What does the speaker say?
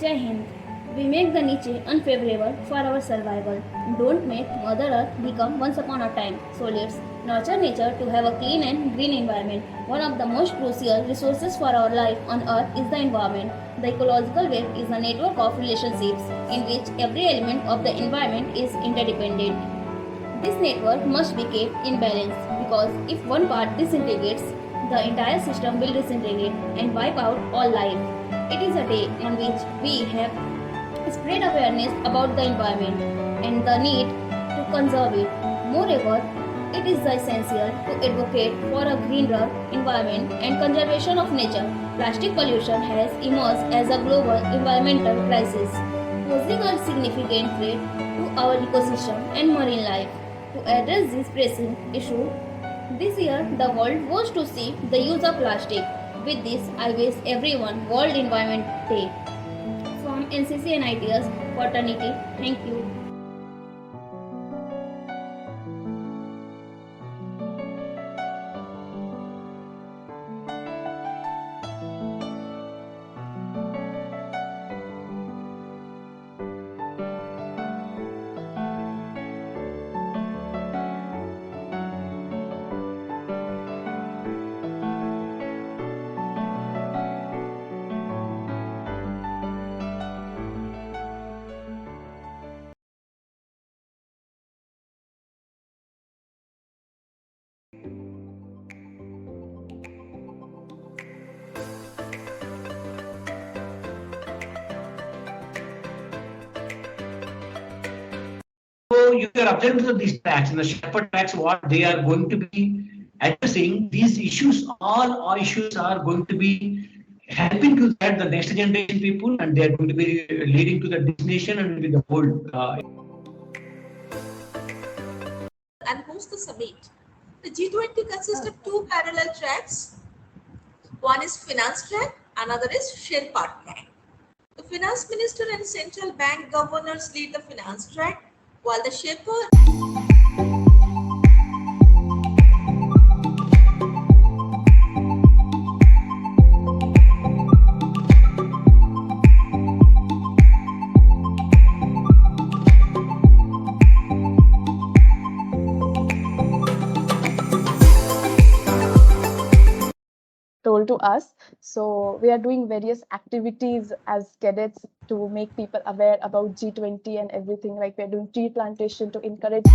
Jai Hind. We make the niche unfavorable for our survival. Don't make Mother Earth become once upon a time. So let's nurture nature to have a clean and green environment. One of the most crucial resources for our life on Earth is the environment. The ecological web is a network of relationships in which every element of the environment is interdependent. This network must be kept in balance because if one part disintegrates, the entire system will disintegrate and wipe out all life. It is a day on which we have spread awareness about the environment and the need to conserve it. Moreover, it is essential to advocate for a greener environment and conservation of nature. Plastic pollution has emerged as a global environmental crisis, posing a significant threat to our ecosystem and marine life. To address this pressing issue, this year the world was to see the use of plastic. With this, I wish everyone World Environment Day. From NCC NIT's Fraternity, thank you. So you are observing to these tracks, in the shepherd tracks, what they are going to be addressing, these issues, all issues are going to be helping to that the next generation people, and they are going to be leading to the destination and with the world. And host the summit. The G20 consists of two parallel tracks. One is finance track, another is Sherpa track. The finance minister and central bank governors lead the finance track, while the Sherpa told to us. So we are doing various activities as cadets to make people aware about G20 and everything. Like we're doing tree plantation to encourage